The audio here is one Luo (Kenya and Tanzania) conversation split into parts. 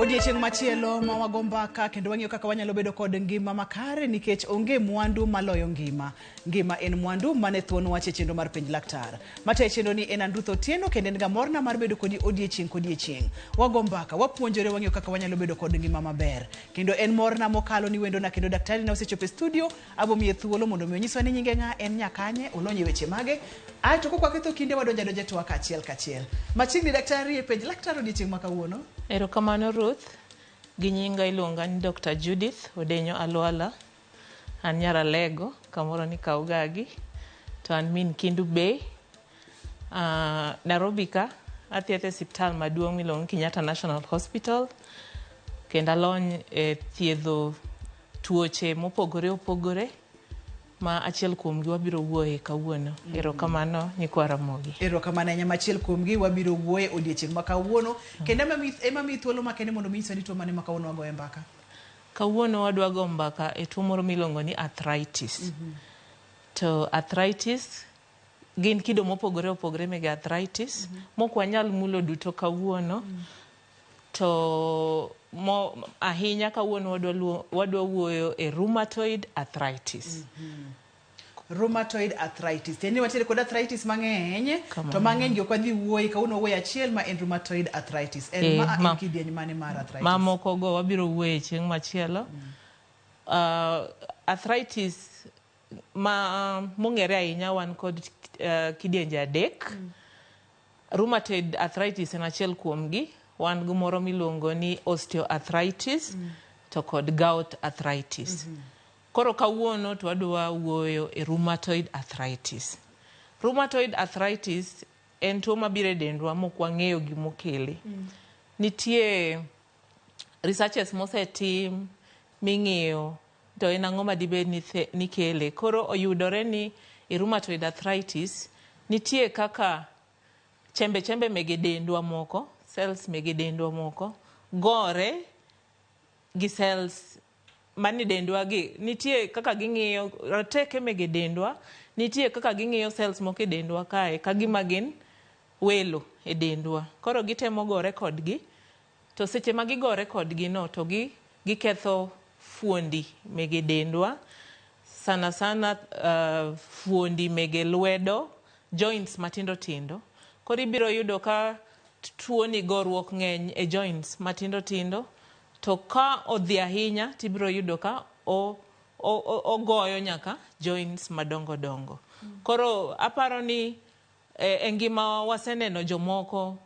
Odiechieng' machielo ma wago mbaka kendo wang'iyo kaka wanyalo bedo kod ngima makare nikech onge mwandu maloyo ngima. Ngima en mwandu mane thuon wache chenro mar penj laktar. Mate chenro ni en Andutho Tieno kendo en ga morna mar bedo kodi odiechieng' kodiechieng'. Wago mbaka wapuonjore wang'iyo kaka wanyalo bedo kod ngima maber. Kendo en morna mokalo ni wendo na kendo daktari na osechopo e studio abomiye thuolo mondo mi onyiswa ni nyinge ng'a en nyakanye olonye weche mage. Ai to kokwa ketho kinde wadonja to kachiel kachiel. Machiegni daktari e penj laktar odiechieng' ma kawuono. Erokamano Ruth, gi nyinga iluonga ni Dr. Judith Odenyo Alwala. An nyara lego, kamoro ni Kaugagi. To an min Kindu Bay. Nairobi ka, athieth e osiptal maduong' miluongo Kenyatta National Hospital. Kendo alony e thiedho tuoche mopogore opogore. Ma achiel kuomgi wabiro wuoye kawuono. Erokamano nyikwa Ramogi. Erokamano nyama achiel kuomgi wabiro wuoye odiechieng' ma kawuono. Kendo ema mi thuolo makende mondo mi nyiswa tuo mane ma kawuono wago mbaka. Kawuono wadwa go mbaka e tuo moro miluongo ni arthritis. To arthritis gin kido mopogore opogore meg arthritis. Mok wanyal mulo duto kawuono. To ahinya kawuono wadwa wuoyo e rheumatoid arthritis. Rheumatoid arthritis. Teni watiere kod arthritis mang'eny, to mang'eny gi ok wadhi wuoyi kawuono wuoyo achiel ma en rheumatoid arthritis. En kidieny mane mar arthritis? Mamoko go wabiro wuoye chieng' machielo. Arthritis mong'ere ahinya wan kod kidienje adek. Rheumatoid arthritis en achiel kuomgi. Wan gi moro miluongo ni osteoarthritis to kod gout arthritis. Koro kawuono to wadwa wuoyo e rheumatoid arthritis. Rheumatoid arthritis en tuo mabiro e dendwa mok wang'eyo gimokele. Nitie researches mosetim ming'iyo to en ang'o madibed ni kele. Koro oyudore ni e rheumatoid arthritis nitie kaka chembe mege dendwa moko, cells mege dendwa moko gore gi cells mani dendwa gi nitie kaka ging'iyo roteke mege dendwa, nitie kaka ging'iyo cells moko e dendwa kae kagima gin welo e dendwa. Koro gitemo gore kodgi, to seche ma gigore kodgi no to giketho fuondi mege dendwa, sana fuondi mege lwedo, joints matindo tindo. Koro ibiro yudo ka tuo ni goruok ng'eny e joints matindo tindo, to ka odhi ahinya tibiro yudo ka ogoyo nyaka joints madongo dongo. Koro aparo ni e ngima waseneno jomoko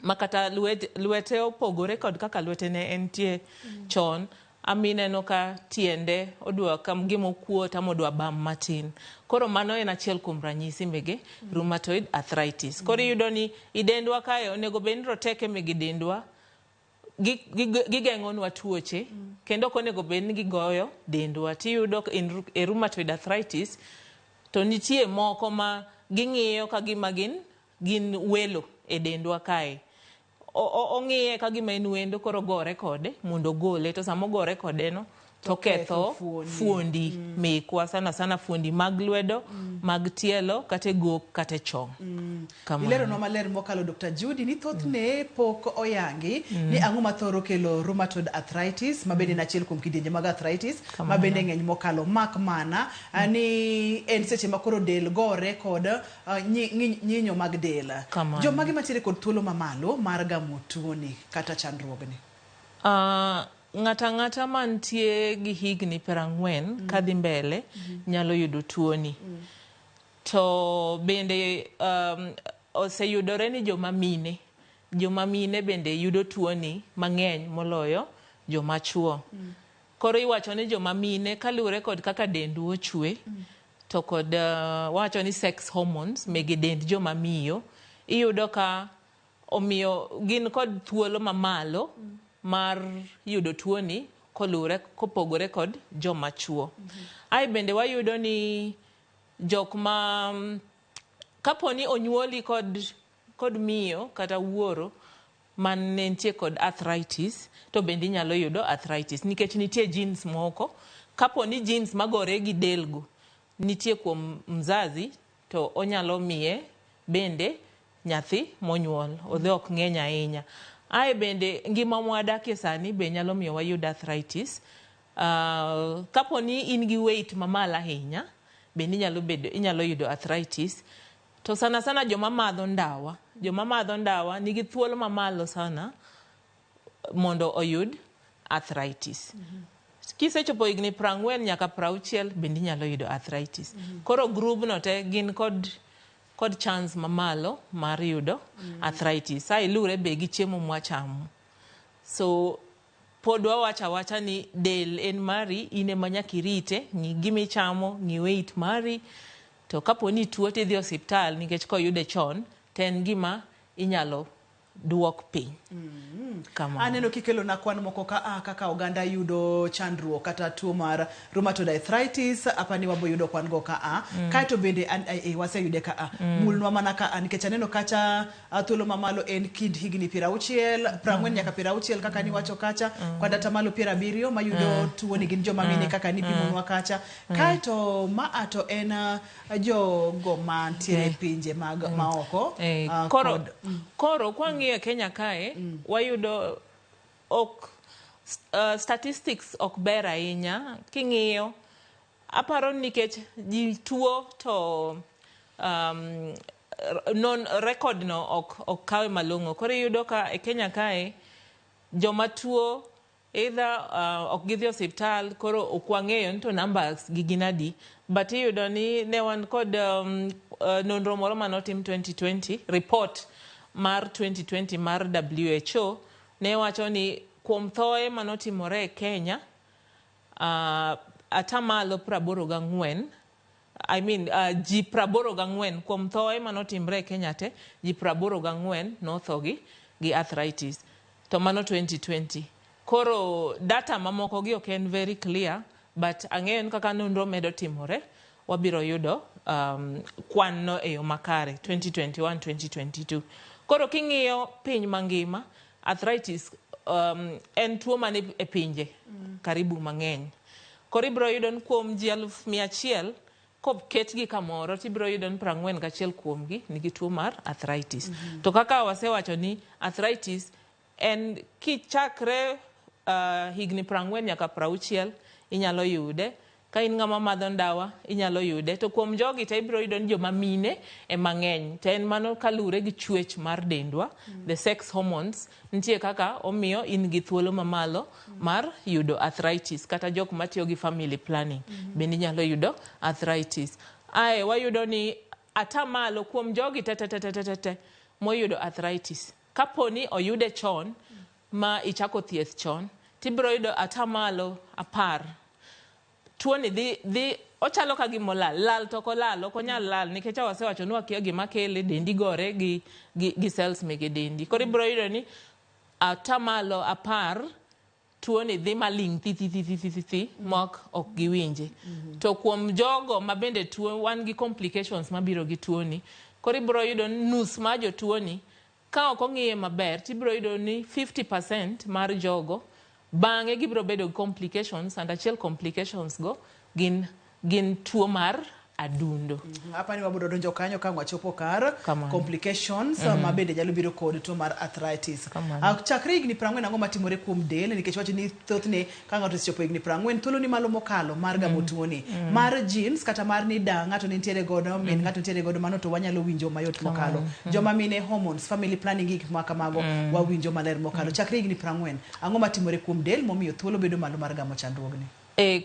makata lwete opogore kod kaka lwete ne entie chon. Amineno ka tiende odwa kam gimo kuot ama odwa bam matin. Koro mano en achiel kuom ranyisi mege rheumatoid arthritis. Koro iyudo ni idendwa kae onego bed ni roteke mege dendwa gigeng'onwa tuoche kendo ok onego bed ni gigoyo dendwa. Tiyudo e rheumatoid arthritis to nitie moko ma ging'iyo kagima gin welo e dendwa kae. Ong'iye kagima en wendo, koro gore kode mondo gole, to samo gore kode no to ketho fuondi mekwa, sana fuondi mag lwedo, mag tielo, kate gok, kate chong. Ilero no maler mokalo Dr. Judy ni thothne pok oyangi ni ang'o mathoro kelo rheumatoid arthritis, mabende na achiel kuom kidienje mag arthritis, mabende ng'eny mokalo mak mana ni en seche makoro del gore kod nyinyo mag del. Jomagi matiere kod thuolo mamalo mar gamo tuoni kata chandruogni? Ng'ata mantie gi higni 40 kadhi mbele nyalo yudo tuoni. To bende oseyudore ni joma mine bende yudo tuoni mang'eny moloyo joma chuo. Koro iwacho ni joma mine kaluwore kod kaka dendu ochwe to kod wacho ni sex hormones mege dend joma miyo, iyudo ka omiyo gin kod thuolo mamalo mar yudo tuoni kopogore kod joma chuo. Ai bende wayudo ni jok ma kaponi onyuoli kod miyo kata wuoro man nitie kod arthritis, to bende nyalo yudo arthritis nikech nitie genes moko. Kaponi genes magore gi delgo nitie kuom mzazi, to onyalo miye bende nyathi monyuol. Odhe ok ng'eny ahinya. Ae bende ngima mwadakie sani be nyalo miyo wayud arthritis. Kapo ni in gi weight mamala ahinya, bende inyalo yudo arthritis. To sana sana joma madho ndawa nigi thuolo mamalo sana mondo oyud arthritis. Kisechopo higni 40 nyaka 60 bende inyalo yudo arthritis. Koro grubno te gin kod chance mamalo mar yudo arthritis. Sai lure be gi chiemo mwachamo. So pod wawacha ni del en mari, ine manyaka irite, ng'i gimichamo, ng'i weight mari. To kapo ni tuo tidhi osiptal nikech koyude chon, ten gima inyalo duok piny. Aneno kikelo na kwan moko kaka oganda yudo chandruok kata tuo mar rheumatoid arthritis, apani wabo yudo kwan go kaito bende wase yude mulnwa mana nikech aneno kacha thuolo mamalo en kind higni 60, 40 nyaka 60 kaka ni wacho kacha, kwa data malo 70 mayudo tuo ni gin joma mine kaka ni pimonwa kacha. Kaito ato en jogo mantiere pinje mag maoko. Koro kwang'iyo Kenya kae, wayudo statistics ok ber ahinya. King'iyo, aparo nikech ji tuo to record no ok kawe malong'o. Koro yudo ka e Kenya kae, joma tuo either ok gidhi osiptal, koro ok wang'eyo to numbers gi gin adi. But iyudo ni ne wan kod nonro moro manotim 2020, report mar 2020 mar WHO, ne wacho ni kuom thoe manotimore e Kenya, atamalo 84, ji 84 kuom thoe manotimore e Kenya te, ji 84 notho gi arthritis. To mano 2020. Koro data mamoko gi ok en very clear, but ang'eyo kaka nonro medo timore, wabiro yudo kwan no e yo makare 2021-2022. Koro king'iyo piny mangima, arthritis en tuo mane e pinje karibu mang'eny. Koro ibiro yudo kuom ji 100,000 kopketgi kamoro, tibiro yudo 41 kuomgi nigi tuo mar arthritis. To kaka wasewacho ni arthritis en kichakre higni 40 nyaka 60 inyalo yude. Ka in ng'ama madho ndawa, inyalo yude. To kuom jogi te ibiro yudo ni joma mine e mang'eny. To en mano kalure gi chwech mar dendwa, the sex hormones, nitie kaka omiyo in gi thuolo mamalo mar yudo arthritis. Kata jok matiyo gi family planning, bende inyalo yudo arthritis. Wayudo ni atamalo kuom jogi te moyudo arthritis. Kaponi oyude chon, ma ichako thieth chon, tibiro yudo atamalo 10. Tuoni dhi ochalo ka gimolal, lal to kolal, ok onyal lal nikech wasewacho ni wakia gima kele, dendi gore gi cells mege dendi. Koro ibiro yudo ni atamalo 10 tuoni dhi maling' thi mok ok giwinje. To kuom jogo ma bende tuo wan gi complications mabiro gi tuoni, koro ibiro yudo nus ma jo tuoni ka ok ong'iye maber, tibiro yudo ni 50% mar jogo bang'e gibiro bedo complications, and achiel complications go gin tuo mar adundo. Apani wabudo donjo kanyo ka wachopo kar complications ma bende nyalo biro kod tuo mar arthritis. Chakre higni 40 ang'o matimore kuom del, nikech wacho ni thothne ka ng'ato osechopo higni 40 thuolo ni malo mokalo mar gamo tuoni mar genes kata mar ni da ng'ato nitiere godo, min ng'ato nitiere godo, mano to wanyalo winjo mayot mokalo. Joma mine hormones, family planning gik ma kamago wawinjo maler mokalo. Chakre higni 40 ang'o matimore kuom del momiyo thuolo bedo malo mar gamo chandruogni?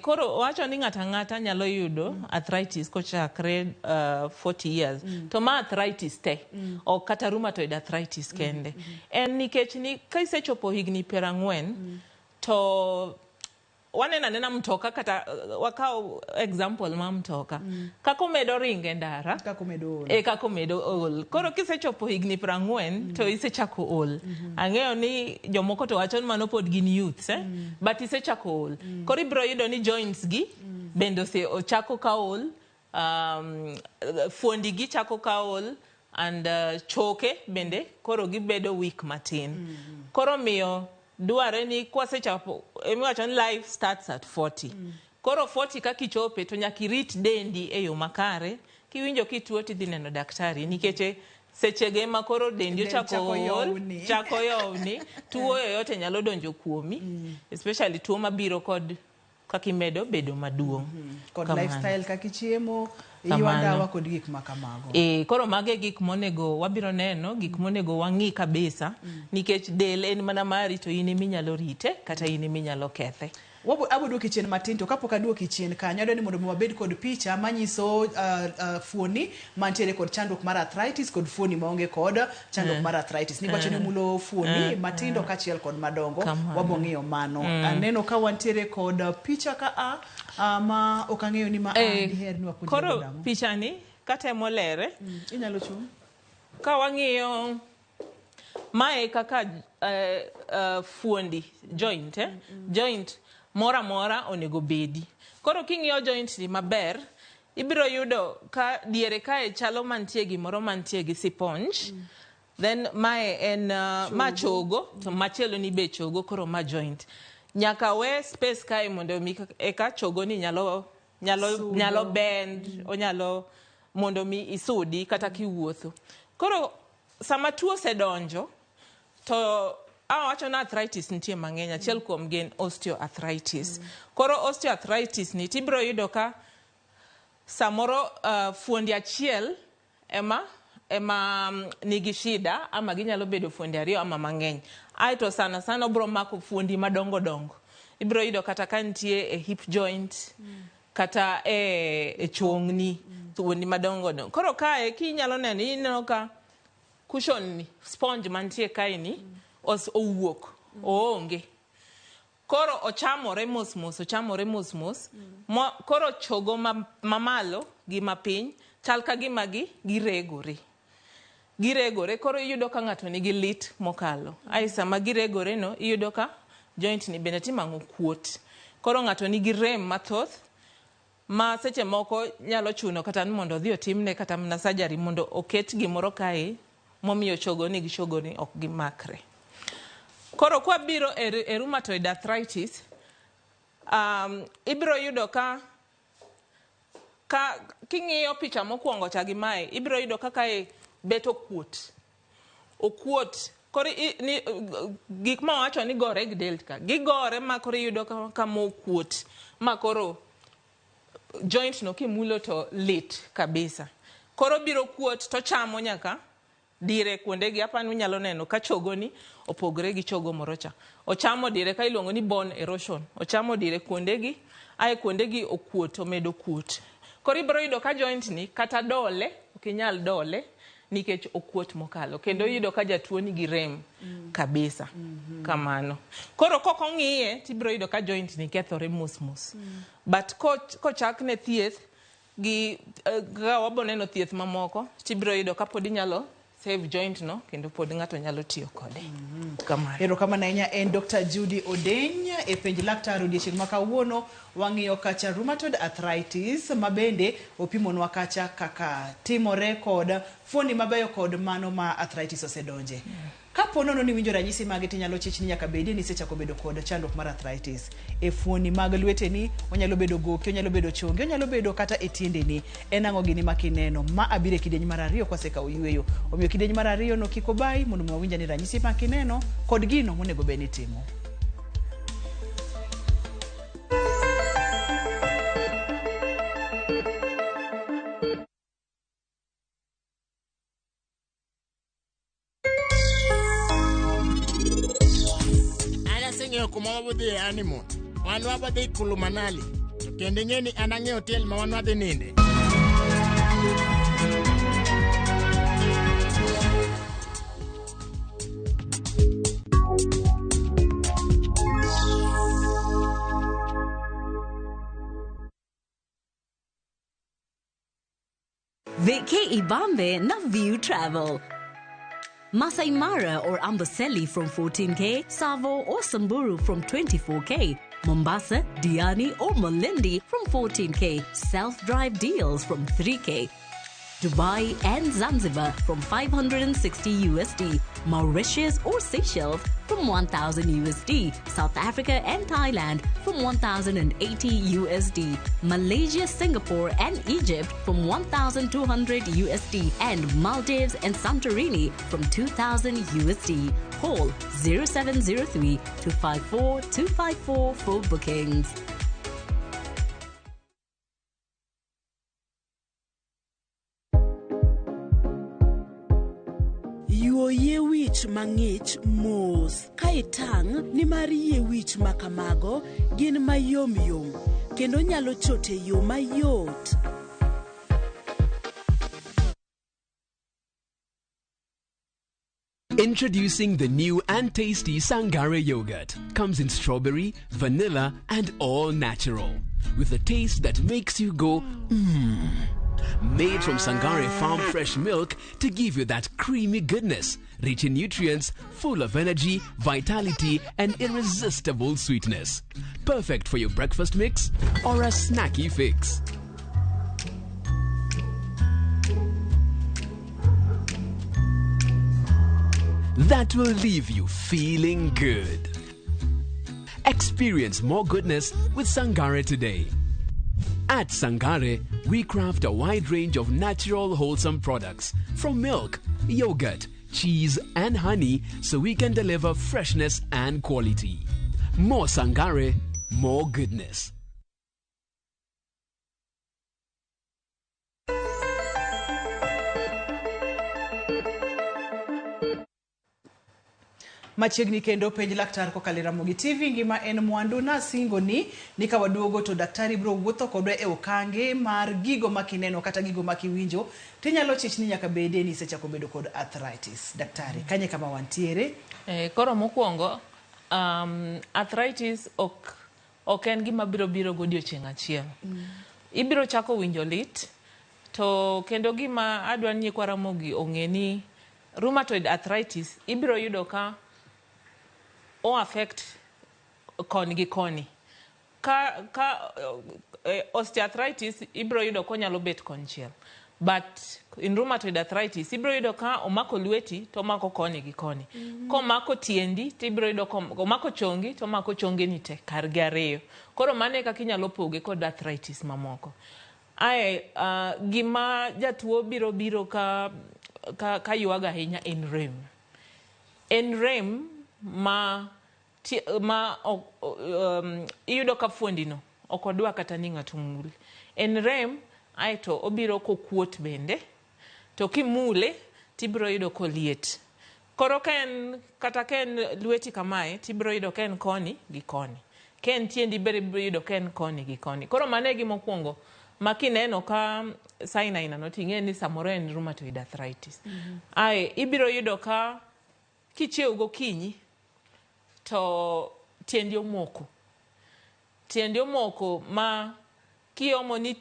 Koro wacho ni ng'ata nyalo yudo arthritis kochakre 40 years. To ma arthritis te, o kata rheumatoid arthritis kende. En nikech ni ka isechopo higni 40 to wanena mtoka, kata wakao example ma mtoka. Kako medo ringe ndara, kako medo ol. Koro kisechopo higni 40 to isechako ol. Ang'eyo ni jomoko to wacho ni mano pod gin youths, but isechako ol. Koro ibiro yudo ni joints gi bendo se ochako ka ol, fuondi gi chako ka ol, and choke bende koro gibedo weak matin. Koro miyo duare ni kwasechapo, emiwacho ni life starts at 40. Koro 40 ka kichope to nyaka irit dendi e yo makare, kiwinjo kituo tidhi neno daktari, nikech sechege ma koro dendi chako yowni tuo yoyote nyalo donjo kuomi especially tuo mabiro kod kakimedo bedo maduong kod lifestyle kakichiemo dawa kod gik makamago koro mage gik monego wabiro neno gik monego wang'i kabisa nikech del en mana mari to in minyalo rite kata in minyalo kethe. Abuduoki chien matin to kapok aduoki chien kanyo adwani mondo wabed kod picha manyiso fuoni mantiere kod chandruok mar arthritis kod fuoni maonge kod chandruok mar arthritis. Nikwacho ni mulo fuoni matindo kachiel kod madongo wabong'iyo mano. Aneno ka wantiere kod picha ka ma okang'eyo ni ma diher ni wapuonje koro picha ni katemo lere inyalo chung ka wang'iyo mae kaka fuondi joint joint mora mora onego bedi. Koro king'iyo joint ni maber ibiro yudo ka diere kae chalo mantie gimoro mantie gi siponj then mae en ma chogo to machielo ni be chogo koro ma joint nyaka we space kae mondo mi eka chogo ni nyalo bend onyalo mondo mi isudi kata kiwuotho. Koro sama tuo sedonjo to wacho na arthritis nitie mang'eny achiel kuom gen osteoarthritis. Koro osteoarthritis ni tibiro yudo ka samoro fuondi achiel ema nigi shida ama ginyalo bedo fuondi ariyo ama mang'eny. Aito sana obiro mako fuondi madongo dongo. Ibiro yudo kata ka nitie hip joint kata chongni fuondi madongo dongo. Koro kae kinyalo neno ineno ka cushion ni sponge mantie kae ni owuok oonge koro ochamore mos koro chogo mamalo gi mapiny chal ka gima giregore koro iyudo ka ng'ato nigi lit mokalo ai sama giregore no iyudo ka joint ni bende timang'o kuot koro ng'ato nigi rem mathoth ma seche moko nyalo chuno kata mondo odhi otimne kata mana surgery mondo oket gimoro kae momiyo chogo ni gi chogo ni ok gimakre. Koro kwa biro rheumatoid arthritis ibiro yudo ka king'iyo picha mokwongo cha gi mae ibiro yudo ka kae bet okuot koro gik ma wacho ni gore gi del ka gigore ma koro yudo ka mokuot ma koro joint no kimulo to lit kabisa koro biro kuot to chamo nyaka dire kuonde gi apani unyalo neno ka chogo ni opogre gi chogo morocha ochamo dire ka iluongo ni bone erosion ochamo dire kuonde gi kuonde gi okuot omedo kuot koro ibiro yudo ka joint ni kata dole okinyal dole nikech okuot mokalo kendo yudo ka jatuo ni gi rem kabisa kamano koro kokong'iye tibiro yudo ka joint ni kethore mos but kochak ne thieth gi ga waboneno thieth mamoko tibiro yudo ka pod inyalo save joint no kendo pod ng'ato nyalo tiyo kode kamano. Erokamano ahinya en Dr. Judy Odeny e penj laktar odiochieng' ma kawuono wang'iyo kacha rheumatoid arthritis mabende opimonwa kacha kaka timore kod fuoni mabeyo kod mano ma arthritis osedonje. Kapo nono ni winjo ranyisi mage tinyalo chichni nyaka bedi ni sechako bedo kod chandruok mar arthritis e fuoni mag lweteni onyalo bedo goki onyalo bedo chonge onyalo bedo kata e tiendeni en ang'o gini makineno ma abire kidieny mar ariyo kwaseka oyweyo omiyo kidieny mar ariyo no kiko bai mondo mwawinja ni ranyisi makineno kod gino monego beni timo. Kuma wabudhi animal wan wabudhi kulu Manali to kende ng'eni an ang'e hotel ma wan wadhi ninde Veke Ibambe na View Travel. Masai Mara or Amboseli from 14K, Savo or Samburu from 24K, Mombasa, Diani or Malindi from 14K, self-drive deals from 3K. Dubai and Zanzibar from 560 USD, Mauritius or Seychelles from 1,000 USD, South Africa and Thailand from 1,080 USD, Malaysia, Singapore and Egypt from 1,200 USD, and Maldives and Santorini from 2,000 USD. Call 0703 254 254 for bookings. Yie wich mang'ich mos ka itang' ni mar yie wich makamago gin mayom yom kendo nyalo chote yo mayot. Introducing the new and tasty Sangare yogurt. Comes in strawberry, vanilla and all natural. With a taste that makes you go, mmm. Made from Sangare Farm fresh milk to give you that creamy goodness, rich in nutrients, full of energy, vitality and irresistible sweetness. Perfect for your breakfast mix or a snacky fix. That will leave you feeling good. Experience more goodness with Sangare today. At Sangare, we craft a wide range of natural, wholesome products from milk, yogurt, cheese, and honey so we can deliver freshness and quality. More Sangare, more goodness. Machiegni kendo penj laktar kokalo RamogiTV ngima en mwandu na singo ni ka waduogo to daktari bro wuotho kodwa e okange mar gigo makineno kata gigo makiwinjo tinyalo chichni nyaka bede ni sechako bedo kod arthritis. Daktari kanye kama wantiere koro mokwongo arthritis ok en gima biro godiochieng' achiel. Ibiro chako winjo lit to kendo gima adwa ni kwa Ramogi ong'e ni rheumatoid arthritis ibiro yudo ka o affect koni gi koni. Osteoarthritis ibiro yudo ko nyalo bet konchiel. But in rheumatoid arthritis ibiro yudo ka omako lweti to omako koni gi koni. Komako tiendi to ibiro yudo omako chongi to omako chongeni te kar gi ariyo. Koro mane kaka inyalo poge kod arthritis mamoko. Gima jatuo biro ka yuaga ahinya en rem. En rem iyudo ka fuondino ok odwa kata ni ng'ato mul. En rem aeto obiro kokuot bende to kimule tibiro yudo koliet. Koro kata ken lweti kamae tibiro yudo ken koni gi koni. Ken tiendi biro yudo ken koni gi koni. Koro mane gima mokwongo makineno ka sign aina no ting'e ni samoro en rheumatoid arthritis. Ibiro yudo ka kichiew gokinyi to tiendi omoko. Tiendi omoko ma kiomo ni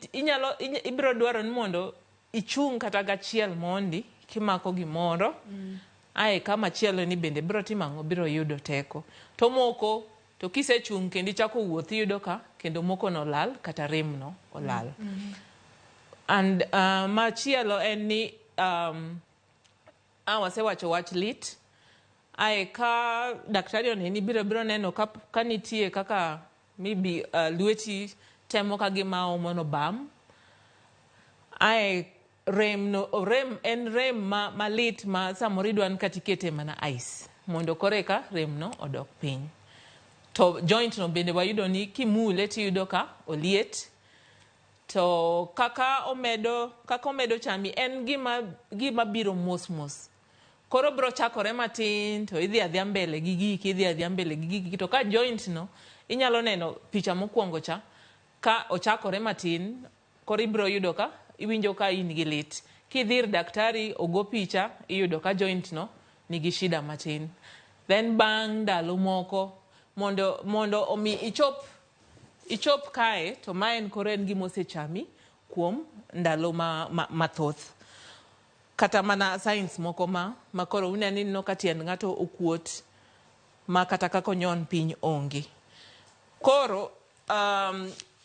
ibiro dwaro ni mondo ichung' kata gachiel mondi kimako gimoro. Kama chielo ni bende biro timang'o biro yudo teko. To moko to kisechung' kendo ichako wuoth iyudo ka kendo moko no lal kata rem no olal. And machielo en ni wasewacho wach lit. Ka daktari oneni biro neno ka nitie kaka maybe lweti temo ka gima omono bam. Rem en rem malit ma samoro idwan katikete mana ice mondo koreka rem no odok piny. To joint no bende wayudo ni kimule tiyudo ka oliet. To kaka omedo chami en gima biro mos. Koro biro chakore matin to idhi adhia mbele gi gigi to ka joint no inyalo neno picha mokwongo cha ka ochakore matin koro ibiro yudo ka iwinjo ka in gi lit. Kidhir daktari ogo picha iyudo ka joint no nigi shida matin. Then bang ndalo moko mondo omi ichop kae to maen koro en gima osechami kuom ndalo mathoth. Kata mana signs moko ma koro uneni no ka tiend ng'ato okuot ma kata kako nyon piny onge. Koro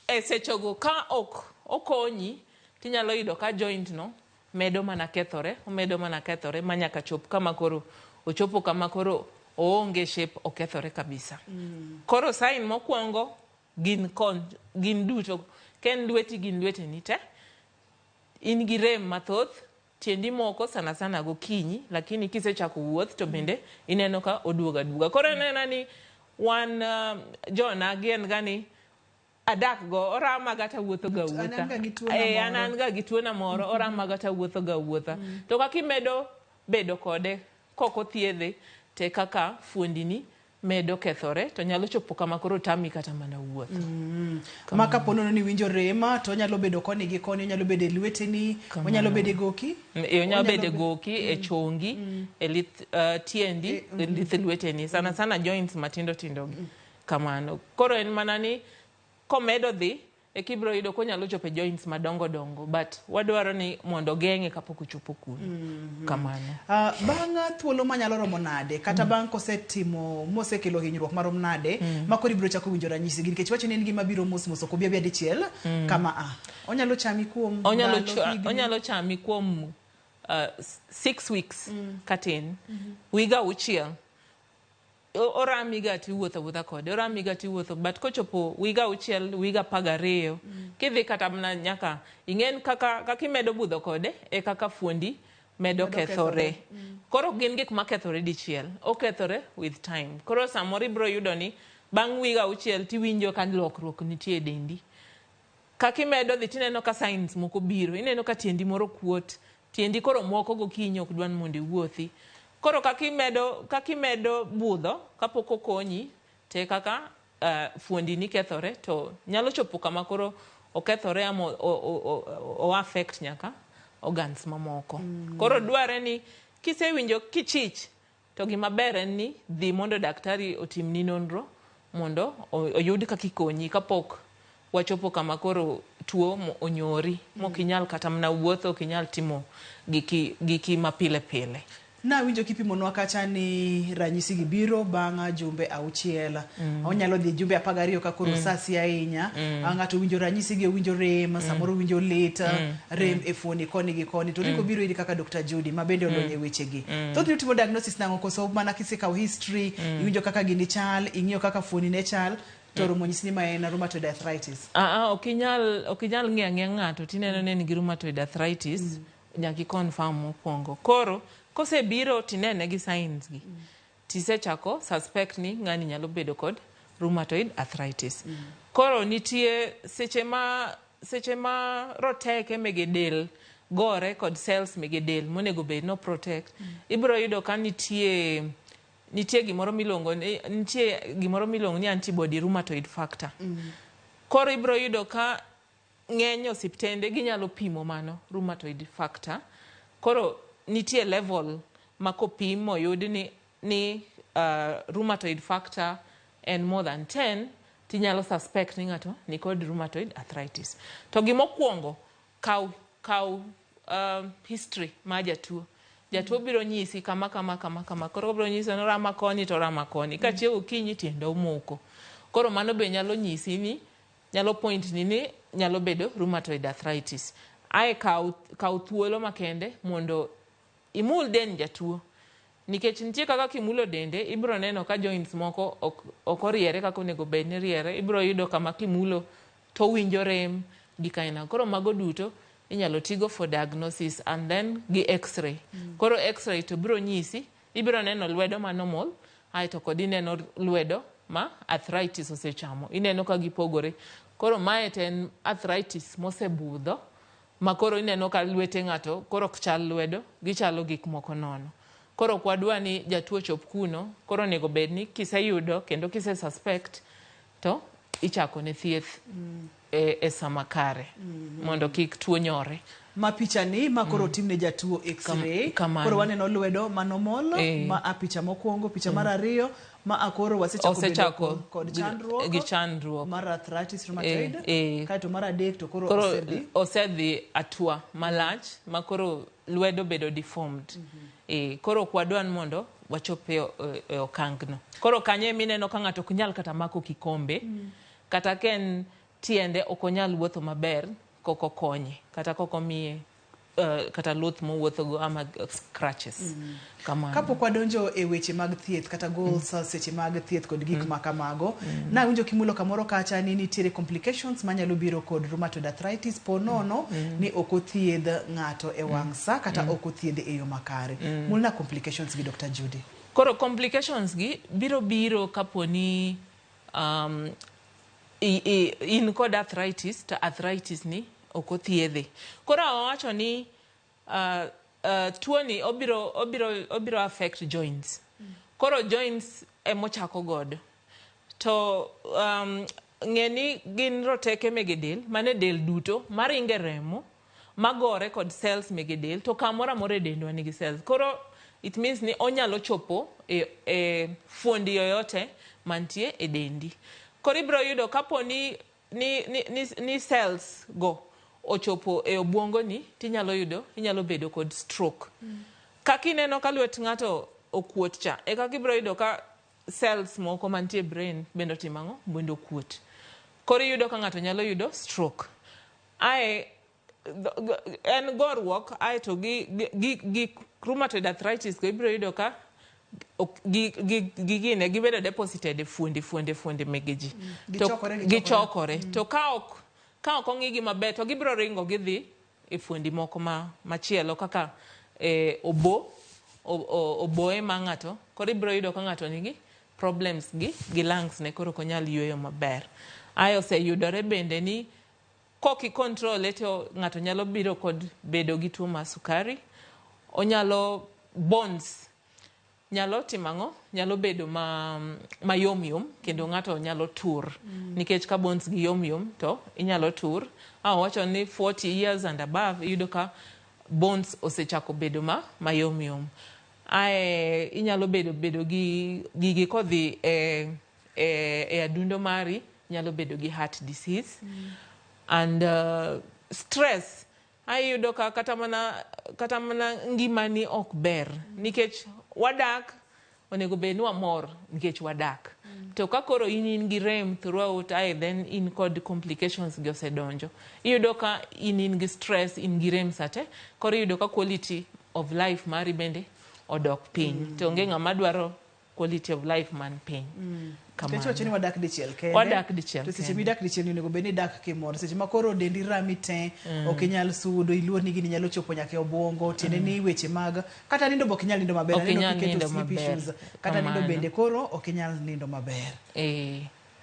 sechego ka ok okonyi tinyalo yudo ka joint no medo mana kethore, omedo mana kethore manyaka chop kama koro ochopo kama koro oonge shape okethore kabisa. Koro sign mokwongo gin duto ken lweti gin lweteni te in gi rem mathoth, tiendi moko sana sana gokinyi, lakini kisechako wuoth to bende ineno ka oduoga duoga. Koro nena ni wan jona gien gani adak go orama gata wuotho ga wuotha. Anan ga gi tuona moro orama gata wuotho ga wuotha. To kakimedo bedo kode koko thiedhe te kaka fuondini medo kethore to nyalo chopo kama koro tami kata mana wuotho. Maka ponono ni winjo rema to nyalo bedo koni gi koni, nyalo bedo lweteni, nyalo bedo goki. Nyalo bedo goki, e chongi, e lith tiendi, e lith lweteni. Sana sana joints matindo tindo kamano. Koro en mana ni komedo dhi e kibro yudo ko nyalo chope joints madongo dongo, but wadwaro ni mondo geng'e kapok ochopo kuno. Kamano. Bang' thuolo manyalo romo nade kata bang' kosetimo mosekelo hinyruok marom nade makoro ibiro chako winjo ranyisi gi, nikech wacho ni en gima biro mos ok obi dichiel kama onyalo chami kuom onyalo chami kuom 6 weeks katin wiga uchiel. Orami ga ti wuotho wuotha kode, orami ga ti wuotho, but kochopo wiga uchiel, wiga 12 kidhi kata mna nyaka ingen kaka kimedo budho kode e kaka fuondi medo kethore. Koro gin gik makethore dichiel, okethore with time. Koro samoro ibro yudo ni bang' wiga uchiel tiwinjo ka lokruok nitie dendi. Kakimedo dhi tineno ka signs moko biro, ineno ka tiendi moro kuot, tiendi koro moko gokinyi ok dwan mondo iwuothi. Koro kakimedo budho kapok okonyi te kaka fuondini kethore to nyalo chopo kama koro okethore ama o affect nyaka organs mamoko. Koro dware ni kisewinjo kichich to gima ber en ni dhi mondo daktari otimni nonro mondo oyud kaka ikonyi kapok wachopo kama koro tuo onyori mokinyal kata mna wuotho, okinyal timo giki mapile pile. Na winjo kipimonwa kacha ni ranyisi gi biro bang' jumbe auchiel. Onyalo dhi jumbe 12 ka koro sasi ahinya. Ng'ato winjo ranyisi gi, winjo rem, samoro winjo lit, rem e fuoni koni gi koni. To riko biro iri kaka Dr. Judy mabende olonye weche gi. Thoth ni timo diagnosis nango koso mana kisikaw history, iwinjo kaka gini chal, ing'iyo kaka fuoni ne chal. To rumonyisi ni ma en rheumatoid arthritis. Okinyal ng'e ng'ato tineno ni nigi rheumatoid arthritis nyaki confirm mokwongo. Koro kosebiro tinene gi signs gi, tisechako suspect ni ng'ani nyalo bedo kod rheumatoid arthritis. Koro nitie seche ma roteke mege del gore kod cells mege del monego bed no protect, ibro yudo ka nitie gimoro miluongo ni antibody rheumatoid factor. Koro ibro yudo ka ng'eny osiptende ginyalo pimo mano rheumatoid factor. Koro nitie level makopim moyud ni rheumatoid factor and more than 10 tinyalo suspect ni ng'ato ni kod rheumatoid arthritis. To gimokwongo kaw history ma jatuo biro nyisi kama. Koro biro nyisi no rama koni to rama koni. Ka chiewo kinyi tiendo moko. Koro mano be nyalo nyisi ni nyalo point ni nyalo bedo rheumatoid arthritis. Kaw thuolo makende mondo imul den jatuo. Nikech nitie kaka kimulo dende, ibro neno ka joints moko ok oriere kaka onego bed ni riere. Ibro yudo kama kimulo to winjo rem gi kaina. Koro mago duto inyalo tigo for diagnosis and then gi x-ray. Koro x-ray to biro nyisi, ibro neno lwedo ma normal, to kod ineno lwedo ma arthritis osechamo. Ineno ka gipogore. Koro mae ten arthritis mosebudho, ma koro ineno ka lwete ng'ato koro ok chal lwedo, gichalo gik moko nono. Koro kwadwa ni jatuo chop kuno, koro nego bed ni kiseyudo kendo kise suspect to ichako ne thieth e sama kare mondo kik tuo nyore. Ma picha ni ma koro timne jatuo x-ray. Koro waneno lwedo ma normal, ma picha mokwongo, picha mar ariyo ma akoro wasechako kod chandruok mar arthritis rheumatoid. Kaito mar adek to koro osedhi atua malach ma koro lwedo bedo deformed. Koro kwadwan mondo wachope e okangno. Koro kanye mineno ka ng'ato kunyal kata mako kikombe, kata ken tiende okonyal wuotho maber koko konye, kata koko miye kata luth mowuothogo ama scratches. Kapok wadonjo e weche mag thieth kata goals seche mag thieth kod gik ma kamago, na winjo kimulo kamoro kacha ni nitiere complications manyalo biro kod rheumatoid arthritis ponono ni ok othiedh ng'ato e wang' sa kata ok othiedh e yo makare. Mulna complications gi Dr. Judy. Koro complications gi biro kaponi in kod arthritis to arthritis ni ok othiedhe. Koro awacho ni tuo ni obiro affect joints. Koro joints mochako godo. To ng'eni gin roteke mege del, mane del duto, maringe remo, magore kod cells mege del, to kamoro amora e dendwa nigi cells. Koro it means ni onyalo chopo e fuondi yoyote mantie e dendi. Koro ibiro yudo kapo ni cells go ochopo e obwongo ni, inyalo bedo kod stroke. Kaka ineno ka lwet ng'ato okuot cha, e kaka ibiro yudo ka cells moko mantie brain bendo timang'o, bendo okuot. Koro yudo ka ng'ato nyalo yudo stroke. En gorruok, to gi rheumatoid arthritis ko ibiro yudo ka gibedo deposited e fuonde mege ji. Gichokore. To ka ok ong'igi maber, to gibiro ringo gidhi e fuondi moko machielo kaka oboe ma ng'ato. Koro ibiro yudo ka ng'ato nigi problems gi lungs ne, koro konyal yueyo maber. Oseyudore bende ni koki control to ng'ato nyalo biro kod bedo gi tuo mar sukari. Onyalo bones nyalo timang'o, nyalo bedo mayom kendo ng'ato nyalo tur. Nikech ka bones gi yom to inyalo tur. Wacho ni 40 years and above yudo ka bones osechako bedo mayom. Inyalo bedo gi kodhi e adundo mari, nyalo bedo gi heart disease. And stress, ayudo ka kata mana ngimani ok ber. Nikech wadak, onego bed ni wamor nikech wadak. To ka koro in gi rem throughout, then in kod complications gi osedonjo. Iyudo ka in gi stress, in gi rem sate, koro iyudo ka quality of life mari bende odok piny. To onge ng'ama dwaro quality of life man piny. Kecho chini wadak dichiel kende. Wadak dichiel kende. To seche midak dichiel onego bed ni dak kimor. Seche ma koro dendi rami te, ok inyal sudo, iluor ni gini nyalo chopo nyaka e obwongo, tiende ni weche mag kata nindo bok inyal nindo maber, nindo sleep issues, kata nindo bende koro ok inyal nindo maber.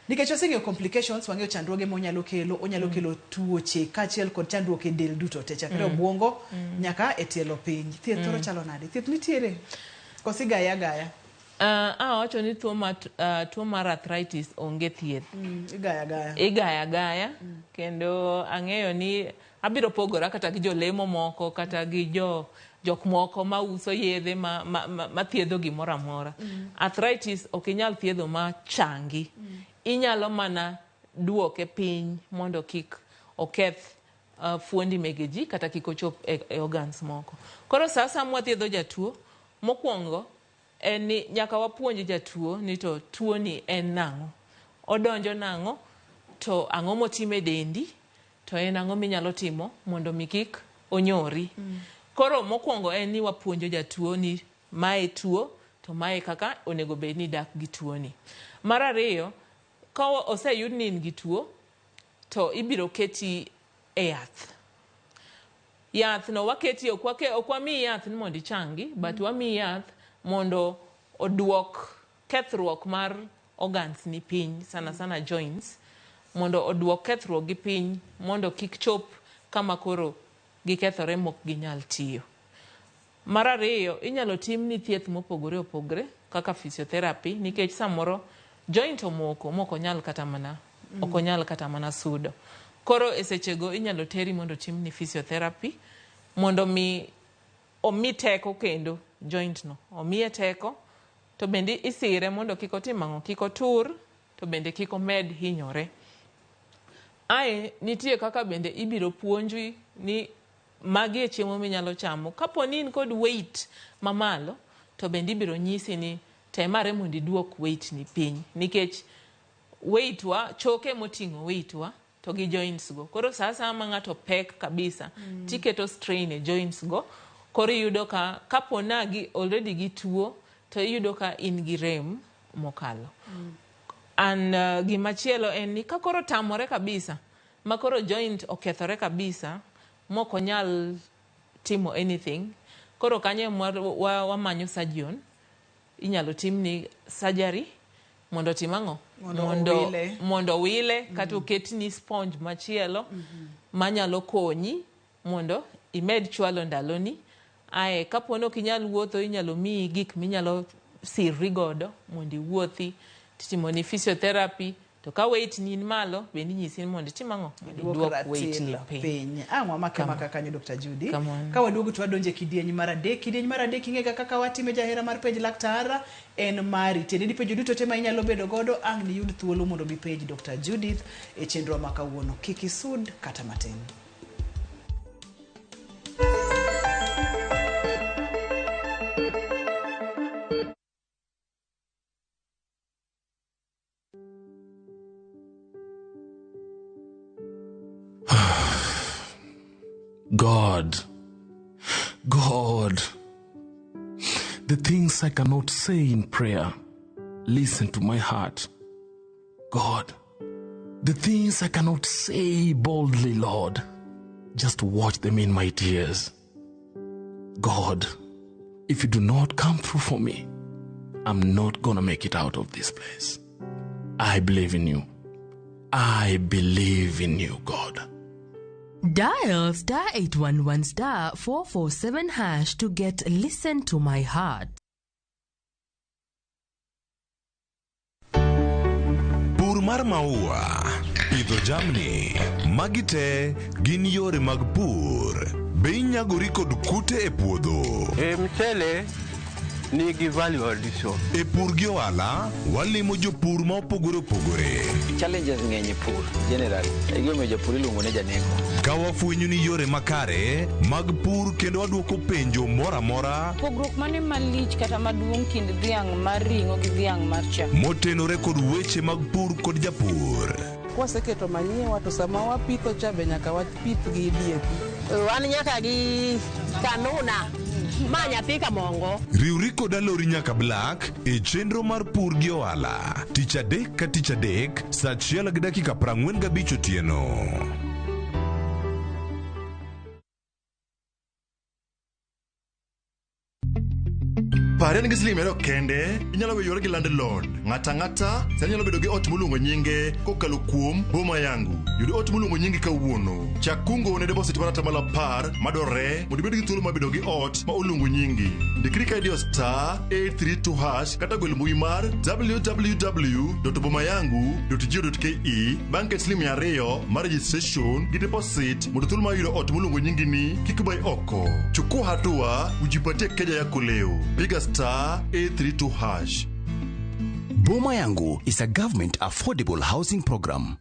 Nikech oseng'eyo complications, wang'eyo chandruoge monyalo kelo tuoche kaachiel kod chandruok e del duto te chakre obwongo nyaka e tielo piny. Thieth thoro chalo nade? Thieth nitiere? Kosi gaya? Wacho ni tuo mar arthritis onge thieth. Igaya. Kendo ang'eyo ni abiro pogora kata gi jolemo moko kata gi jok moko ma uso yedhe ma thiedho gimoro amora. Arthritis ok inyal thiedho ma changi. Inyalo mana duoke piny mondo kik oketh fuondi mege ji kata kik ochop e organs moko. Koro sasa mwathiedho jatuo, mokwongo en ni nyaka wapuonj jatuo ni to tuo ni en nang'o. Odonjo nang'o, to ang'o motime dendi, to en ang'o minyalo timo mondo mi kik onyori. Koro mokwongo en ni wapuonjo jatuo ni mae tuo, to mae kaka onego bed ni dak gi tuo ni. Mar ariyo, ka oseyud ni in gi tuo, to ibiro keti e yath. Yath no waketi, ok wami yath ni mondo ichangi, but wami yath mondo oduok kethruok mar organs ni piny, sana joints, mondo oduok kethruok gi piny, mondo kik chop kama koro gikethore mok ginyal tiyo. Mar ariyo, inyalo tim ni thieth mopogore opogore kaka physiotherapy, nikech samoro joint omoko mok onyal kata mana sudo. Koro e sechego inyalo teri mondo tim ni physiotherapy mondo omi teko kendo joint no. Omiye teko, to bende isire mondo kik otimang'o, kik otur, to bende kik omed hinyore. Nitie kaka bende ibiro puonji ni magi e chiemo minyalo chamo. Kapo ni in kod weight mamalo, to bende ibiro nyisi ni temare mondo iduok weight ni piny. Nikech weight wa, choke moting'o weight wa, to gi joints go. Koro sasa mangato pek kabisa. Tiketo strain e joints go. Koro yudo ka kapona gi already gi tuo to yudo ka in gi rem mokalo. And gimachielo en ni ka koro tamore kabisa. Ma koro joint okethore kabisa. Moko nyal timo anything. Koro kanye wamanyo surgeon. Inyalo timni surgery. Mondo timango. Mondo wile. Kato ketni sponge machielo. Manyalo konyi. Mondo imed chwalo ndaloni. Ae kapono kinyal wuotho inyalo mii gik minyalo sirri godo. Mondi wuothi. Titimoni physiotherapy. To ka weight ni malo, bendi nyisi mondo timango. Duok weight ni piny. Angwa maka kanyo Dr. Judy. Ka waduogo to wadonje kidieny mar adek. Kidieny mar adek ing'ega kaka watime jahera mar penj laktar en mari. Tiende penjo duto tema inyalo bedo godo ang' ni yud thuolo mondo bi penj Dr. Judith e chenro makawuono. Kiki sud kata matin. God, the things I cannot say in prayer, listen to my heart. God, the things I cannot say boldly, Lord, just watch them in my tears. God, if you do not come through for me, I'm not gonna make it out of this place. I believe in you. I believe in you, God. Dial *811 *447# to get Listen to My Heart. Pur mar maua, pidho jamni, magite gin yore mag pur. Be inyagori kod kute e puodho. Mchele nigi value addition. E pur gi ohala, walimo jopur ma opogore opogore. Challenges ng'eny pur generally. Egime jopur iluongo ne janeko. Ka wafwenyo ni yore makare mag pur kendo waduoko penjo mora mora. Pogruok mane malich kata maduong' kind dhiang' mar ring'o gi dhiang' mar chak. Motenore kod weche mag pur kod japur. Kwaseketo manyiwa to sama wapitho cha be nyaka wapith gi DAP. Wan nyaka gi kanuna. Manya pika mongo. Riuri kod alori nyaka black e chenro mar pur gi ohala. Tich adek ka tich adek, saa 1:45 otieno. Paren gi silimero kende, inyalo yore gi landlord. Ng'ata nyalo bedo gi ot mulungo nyinge kokalo kuom Boma Yangu. Yudi ot mulungo nyinge kawuono. Chak kungo ne deposit mar atamalo 10 madore mondo ibed gi thuolo mar bedo gi ot ma ulungo nyingi. Ndikri ka idio *832# kata gwel mbui mar www.bomayangu.go.ke bang' ket siling 200 mar registration gi deposit mondo thuolo mar yudo ot mulungo nyingi ni kik bai oko. Chukua hatua ujipatie keja yako leo. Piga *832#. Boma Yangu is a government affordable housing program.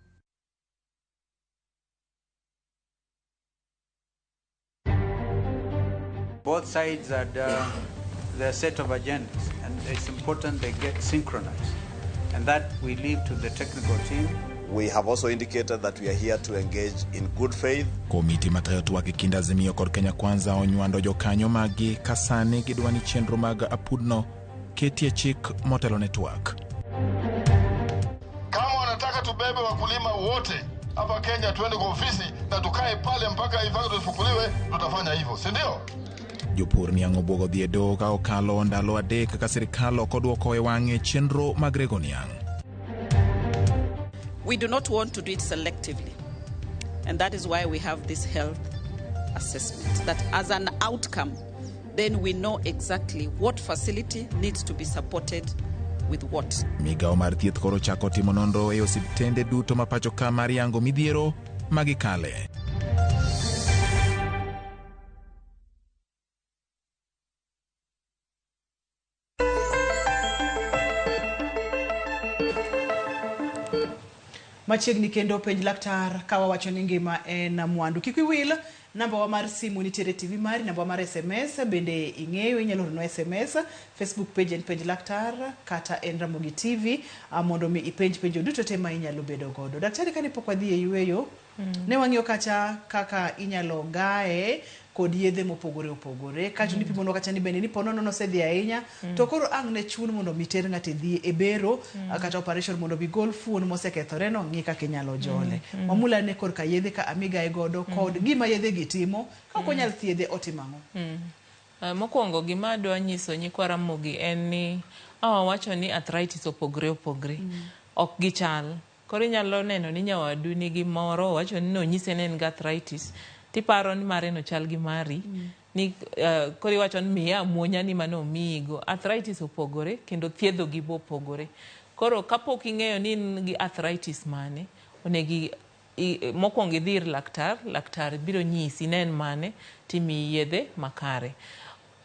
Both sides had their set of agendas, and it's important they get synchronized. And that we leave to the technical team. We have also indicated that we are here to engage in good faith. Komiti matayo twagi kinda Azimio kod Kenya Kwanza onywando jokanyo magi kasani gidwani chenro mag apudno ketie chik motelo network. Kama wanataka tubebe wakulima wote hapa Kenya tuende kwa ofisi na tukae pale mpaka ifanye tufukuliwe, tutafanya hivyo, si ndio? Jopur ni ang'o bwogo dhi e doho ka okalo ndalo adek ka sirikal ok odwoko e wang'e chenro mag rego niang'. We do not want to do it selectively. And that is why we have this health assessment. That as an outcome, then we know exactly what facility needs to be supported with what. Migao mar thieth koro chako timo nonro e osiptende duto ma pacho ka mar yango midhiero magikale. Machiegni kendo penj laktar kawa wacho ni ngima en mwandu. Kik iwil Namba wa mar simu nitiere TV mari, namba wa mar SMS bende ing'eyo, inyalo oro SMS, Facebook page en Penj Laktar kata en Ramogi TV mondo mi ipenj penjo duto te ma inyalo bedo godo. Daktari, kani pok wadhi e yweyo, ne wang'iyo kacha kaka inyalo gae kod yedhe mopogore opogore. Kacho ni pimono kacha ni bende ni pono no sedhi ahinya, to koro ang' ne chun mondo mi ter ng'ate dhi e bero kata operation mondo bi gol fuon mosekethore no, ng'i kaka inyalo jole. Mamula ne kor ka yedhe ka amiga e godo kod gima yedhe gitimo ka ok onyal thiedhe otimang'o. Mokwongo gima adwa nyiso nyikwa Ramogi en ni wacho ni arthritis opogore opogore, ok gichal. Koro inyalo neno ni nyawadu nigi moro wacho ni nonyise ni en gi arthritis, tiparo ni mare no chal gi mari, ni koro iwacho ni miya muonya ni mano miyigo. Arthritis opogore kendo thiedho gi bo opogore. Koro kapok ing'eyo ni in gi arthritis mane, onegi mokwongo idhi ir laktar, laktar biro nyisi ne en mane, timiyi yedhe makare.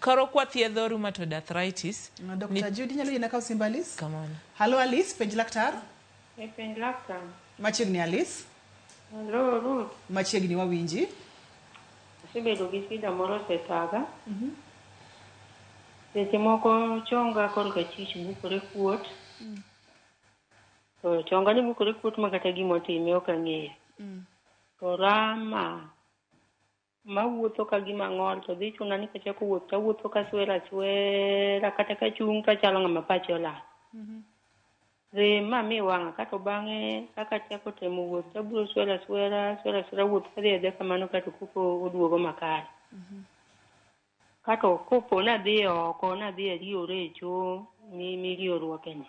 Koro kwa thiedho rheumatoid arthritis. Dr. Judy, nyalo yena ka usimba Alice? Kamano. Halo Alice, Penj Laktar. Penj Laktar. Machiegni Alice. Hello, Ruth. Machiegni wawinji. Asebedo gi shida moro setaga. Seche moko chonga korka chich bukore kuot. To chonga ni bukore kuot ma kata gimotime ok ang'eyo. To rama mawuotho ka gima ng'ol to dhi chuna ni kachako wuoth tawuotho ka swera kata ka chung' kachalo ng'ama pache olal. Rem ma mi wang'a kato bang'e kaka chako temo wuoth tabiro swera wuoth kadhi kamano kato kopo oduogo makare. Kato kopo nadhi oko, nadhi ariore e cho miriorruok ni.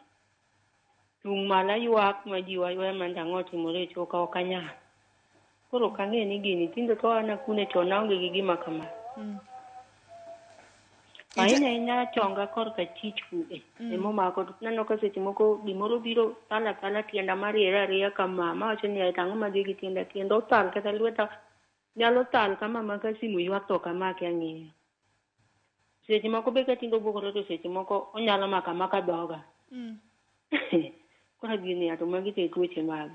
Tung' mala ywak ma ji waywaya manda ang'o timore e cho ka ok anyal. Koro kang'e ni gini tindo to ana kune to naonge gi gima kama. Ahinya chonga korka chich kuwe. Emo mako nano ka seche moko gimoro biro tala tienda mariera kama ma wacho ni tang'o madhi gi tienda otal kata lweta nyalo tal kama maka simu ywak to kama ke ang'eyo. Seche moko be ka tindo bukore to seche moko onyalo maka dhoga. Kora gini ato magi te tuoche mag.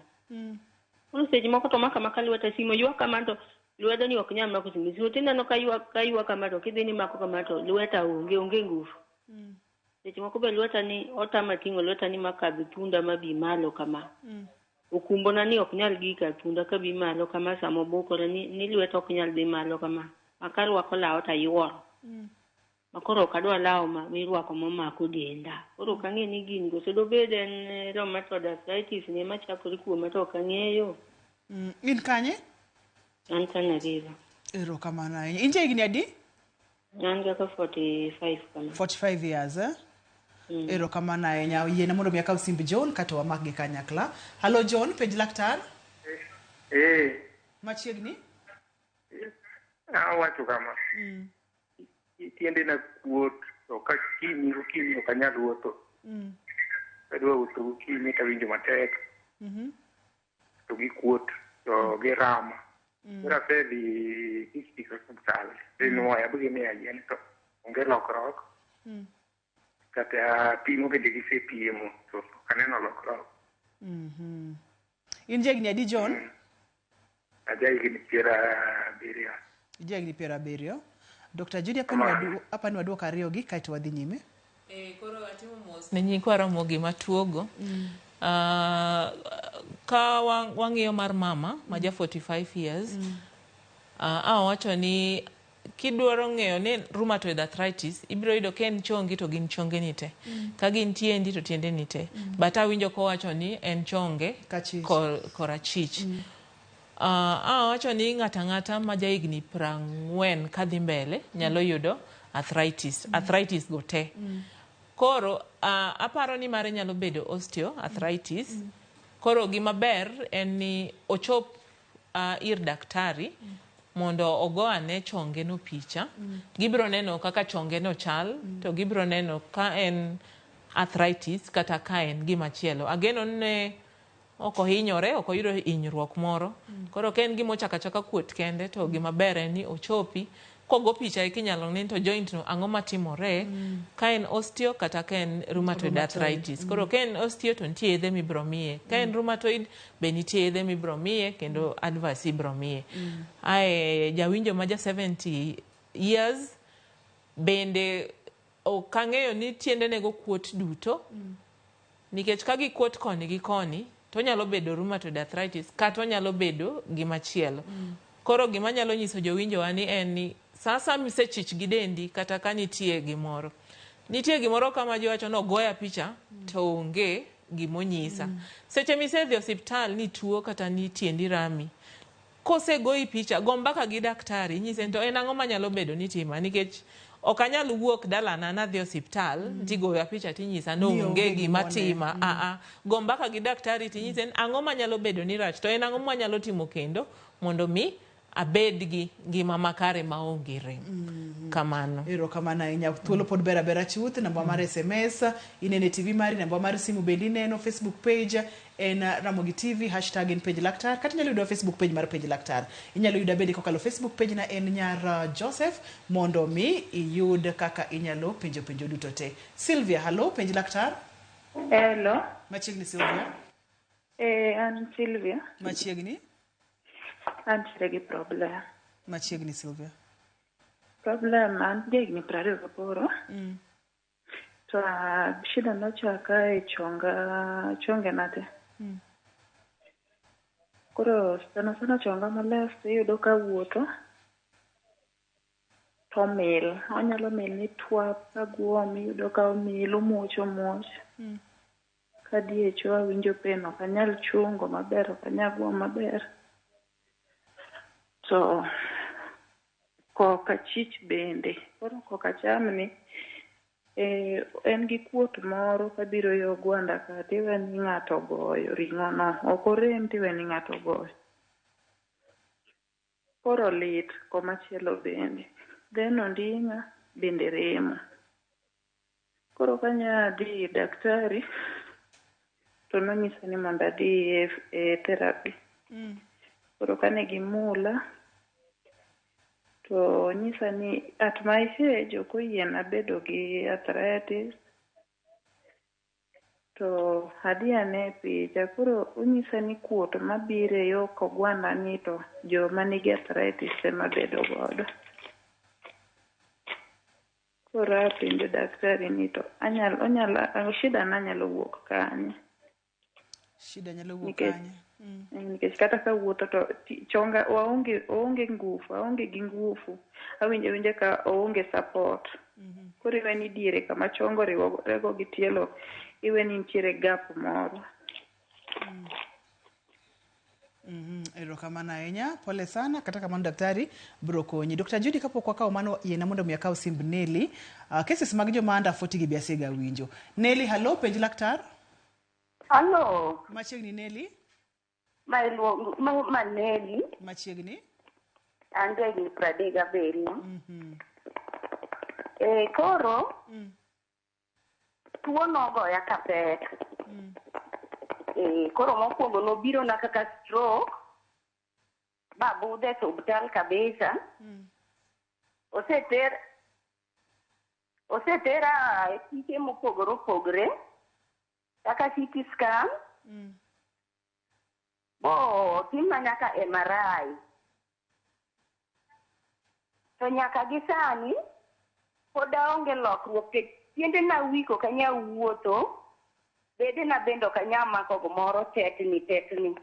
Koro seche moko to maka lweta simu ywak kama to lwedo ni ok nyal mako simu. Simu tineno ka ywak kama to kidhi ni mako kama to lweta onge ngufu. Seche moko be lweta ni otama ting'o lweta ni makadho tunda mabi malo kama. Okumbo na ni ok nyal gika tunda ka bi malo kama samo bokore ni lweta ok nyal dhi malo kama. Makarwako law ta yuoro. Makoro kadwa law ma mirwako momako denda. Koro kang'e ni gini gosedo bed en rheumatoid arthritis ne machakore kuome to ok ang'eyo. In kanye? An Tana River. Ero kamano ahinya. Inje higni adi? An ga 45 kama. 45 years, eh? Ero kamano ahinya. Yiena mondo mi akaw simb John kato wamak gi kanyakla. Halo John, Penj Laktar. Machiegni? Awacho kama. Tiende na kuot to ka kimi ok anyal wuotho. Adwa wuotho kimi tawinjo matek. To gi kuot to gi rama. Ora pedi dici hospital. No ya bugi me ayen to onge lokrok. Kata pimo bende gi sepimo to kaneno lokrok. In jegni adi John? Ajai gi piera beria. Jegni piera berio. Dr. Judy hapa ni waduoka ariyo gi kaito wadhi nyime. Koro atimo mos ne nyikwa Ramogi matuogo. Ka wang'iyo mar mama ma ja 45 years, wacho ni kidwaro ng'eyo ni rheumatoid arthritis ibiro yudo ka en chongi to gin chonge ni te, ka gin tiendi to tiende ni te, but awinjo ko wacho ni en chonge korachich. Wacho ni ng'ata ma ja higni 40 kadhi mbele nyalo yudo arthritis go te. Koro aparo ni mare nyalo bedo osteoarthritis. Koro gima ber en ni ochop ir daktari mondo ogo ane chonge no picha. Gibiro neno kaka chonge no chal, to gibiro neno ka en arthritis kata ka en gima chielo. Ageno ne oko hinyore, oko yudo hinyruok moro. Koro ka en gima ochaka kuot kende to gima ber en ni ochopi kogo picha ikinyalo ne to joint no ang'o matimore ka en osteo kata ka en rheumatoid arthritis. Koro ka en osteo to nitie yedhe mibro miye, ka en rheumatoid be nitie yedhe mibro miye kendo advice ibro miye. Ae jawinjo ma ja 70 years bende ok ang'eyo ni tiende nego kuot duto, nikech ka gikuot koni gi koni to nyalo bedo rheumatoid arthritis kata nyalo bedo gimachielo. Koro gima nyalo nyiso jowinjowa ni en ni sasa misechich gi dendi kata ka nitie gimoro kama jiwacho no goya picha to onge gimonyisa. Seche misedhi osiptal ni tuo kata ni tiendi rami, kose goyi picha go mbaka gi daktari nyise to en ang'o manyalo bedo ni tima, nikech ok anyal wuok dalana nadhi osiptal tigoya picha tinyisa no onge gima tima. Go mbaka gi daktari tinyise ang'o manyalo bedo ni rach to en ang'o manyalo timo kendo mondo mi abed gi ngima makare maonge rem. Kamano. Erokamano ahinya. Thuolo pod bera chuth. Namba mar SMS inene TV mari, namba mar simu bende ineno, Facebook page en RamogiTV, hashtag en page laktar, kata inyalo yudo Facebook page mar page laktar. Inyalo yuda bende kokalo Facebook page na en nyar Joseph mondo mi iyud kaka inyalo penjo duto te. Sylvia, hello, page laktar. Hello. Machiegni Sylvia? An Sylvia. Machiegni? Antiere gi problem. Machiegni Sylvia? Problem an higni 28. To shida nochaka e chonge nate. Koro sana chonga malast iyudo ka wuotho to mil. Onyalo mil ni twap kaguom iyudo ka omil omuoch. Kadiecho awinjo peno ok anyal chungo maber, ok anyal guom maber. So koka chich bende. Koro koka chamni en gi kuot moro kabiro yo gwanda ka tiwe ni ng'ato goyo ring'o no. Ok orem tiwe ni ng'ato goyo. Koro lit komachielo bende. Then onding'a bende remo. Koro kanya dhi daktari to nonyisa ni mondo adhi e therapy. Koro kane gimula to nyisa ni at my age ok oyiena bedo gi arthritis to adhi ane picha. Koro onyisa ni kuot mabiro e yo kogwanda ni to joma nigi arthritis ema bedo godo. Koro apenjo daktari ni to shida nanyalo wuok kanye. Shida nyalo wuok kanye. Nikech kata ka wuotho to chonga waonge ngufu, aonge gi ngufu. Awinjo ka oonge support. Koro iwe ni diere kama chongo riworego gi tielo iwe ni nitiere gap moro. Erokamano ahinya. Pole sana. Kata kamano daktari biro konyi. Dr. Judy kapok wakawo mano yiena mondo mi akaw simb Nelly. Cases mag joma under 40 gi biasiga winjo. Nelly, hello, penj laktar. Hello. Machiegni Nelly? Ma Nelly. Machiegni? Ande gi 37. Koro tuo nogoya kapek. Koro mokwongo nobiro na kaka stroke. Babudhe e osiptal kabisa. Osetera e tike mopogore kaka CT scan. Timna nyaka MRI. To nyaka gi sani pod aonge lokruok tiende na wiko kanya wuotho. Bede na bendo kanya mako gomoro tetni.